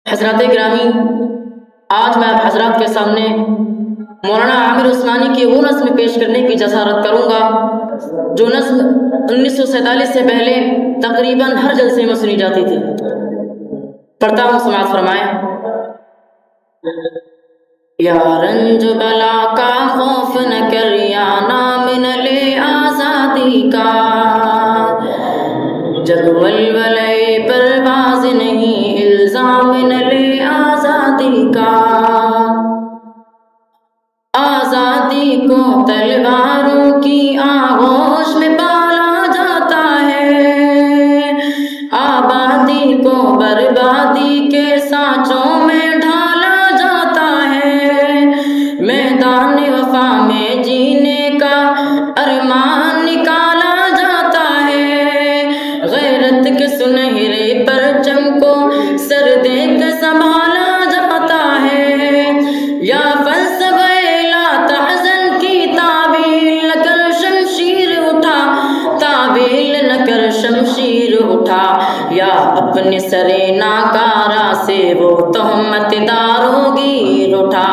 حضرات گرامی، آج میں آپ حضرات کے سامنے مولانا عامر عثمانی کی وہ نظم پیش کرنے کی جسارت کروں گا جو نظم 1947 سے پہلے تقریباً ہر جلسے میں سنی جاتی تھی۔ پڑھتا ہوں، سماعت فرمائیں۔ یا رنج بلا کا خوف نہ کر، یا نام نہ لے آزادی کا، جب ولولے پرواز نہیں، الزام نہ لے آزادی کا۔ آزادی کو تلواروں کی آغوش میں پالا جاتا ہے، آبادی کو بربادی کے سانچوں میں ڈھالا جاتا ہے، میدان وفا میں جینے کا ارمان نکالا جاتا ہے، غیرت کے سنہرے پرچم کو سر دے کے سنبھالا جاتا ہے، یا فلسفہ لا تحزن کی تعویل نہ کر شمشیر اٹھا، تعویل نہ کر شمشیر اٹھا، یا اپنے سر ناکارہ سے وہ تہمت داروں گیر اٹھا،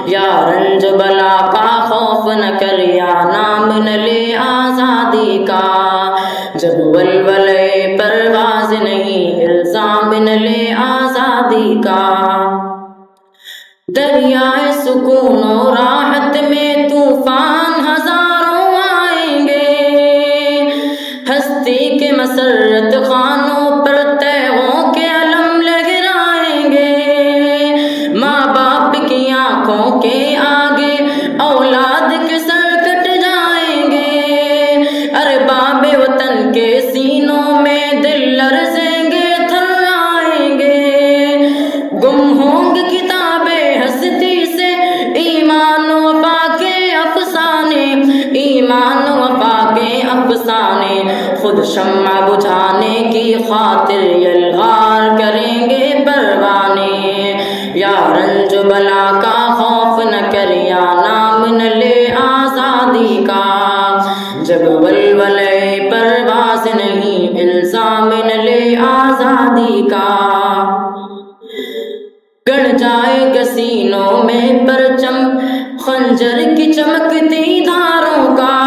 یا رنج بلا کا خوف نہ کر، یا نام نہ لے آزادی کا، جب ولولے پرواز نہیں، الزام نہ لے آزادی کا۔ دریائے سکون و راحت میں طوفان ہزاروں آئیں گے، ہستی کے مسرت خانوں پر تیغوں کے علم لہرائیں گے، ماں باپ کی آنکھوں کے آگے اولاد کے سر کٹ جائیں گے، ارباب وطن کے سینوں میں دل لرزیں گے، تھر آئیں گے، گم ہوں گے کتابیں ہستی سے ایمان وفا کے افسانے، ایمان وفا کے افسانے، خود شمع بجھانے کی خاطر یلغار کریں گے پروانے، یا رنج بلا کا خوف نہ کر، یا نام نہ لے آزادی کا، جب ولولے پرواز نہیں، الزام نہ لے آزادی کا۔ گڑ جائے گا سینوں میں پرچم خنجر کی چمکتی دھاروں کا،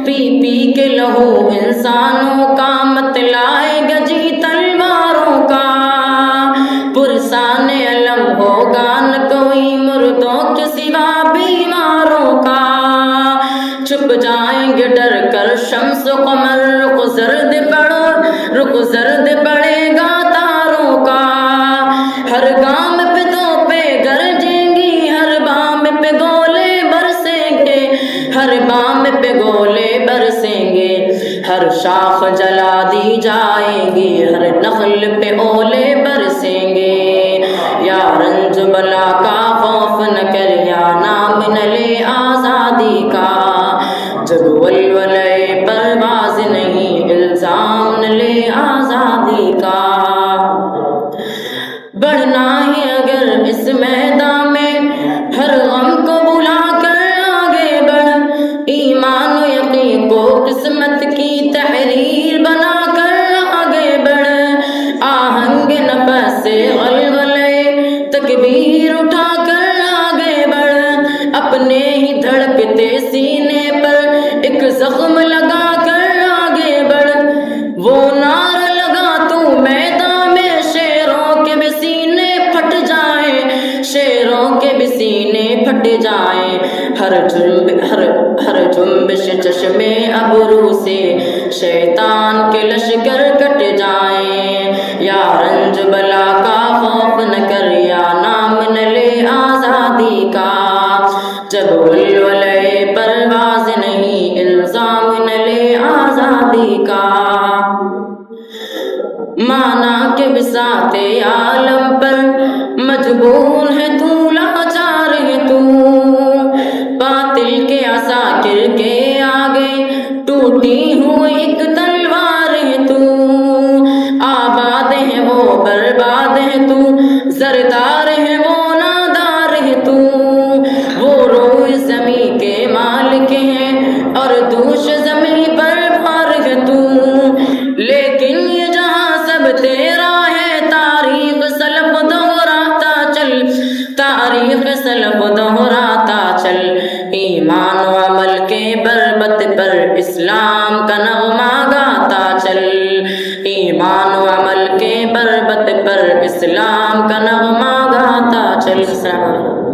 پی پی کے لہو انسانوں کا مت لائے گا جی تلواروں کا، پرسان علم ہوگا نہ کوئی مردوں کے سوا بیماروں کا، چھپ جائیں گے ڈر کر شمس و قمر، رخ زرد پڑے گا تاروں کا، ہر گام پہ توپے گرجیں گی، ہر بام پہ گولے برسیں گے، ہر بام پہ گولے برسیں گے، ہر شاخ جلا دی جائے گی، ہر نخل پہ اولے برسیں گے، یا رنج بلا کا خوف نہ کر، یا نام نہ لے آزادی کا، جب ولولے پرواز نہیں، الزام نہ لے آزادی کا۔ بڑھنا ہے اگر اس میدان میں، ہر غم کو بلا کر آگے بڑھ، ایمان و یقین کو قسمت کی تحریر بنا کر آگے بڑھ، آہنگ نفس سے غلغلے تکبیر اٹھا کر آگے بڑھ، اپنے ہی دھڑکتے سینے پر ایک زخم لگا کر آگے بڑھ، وہ نعرہ لگا تو میدان میں، شیروں کے بھی سینے پھٹ جائیں، شیروں کے بھی سینے پھٹ جائیں، ہر جنبش چشمے ابرو سے شیطان کے لشکر کٹ جائیں، یا رنج بلا کا خوف نہ کر، یا نام نہ لے آزادی کا، جب ولولے پرواز نہیں، الزام نہ لے آزادی کا۔ مانا کے بساط عالم پر مجبور ہے تو، لاچار ہے تو، باطل کے عساکر کے آگے ٹوٹی ہوئی ایک تلوار ہے تو، آباد ہے وہ برباد ہے تو، زردار ہے وہ نادار ہے تو، وہ روئے زمیں کے مالک ہیں اور دوش زمیں پر بھار ہے تو، لیکن یہ جہاں سب تیرا ہے، تاریخ چلیے السلام علیکم.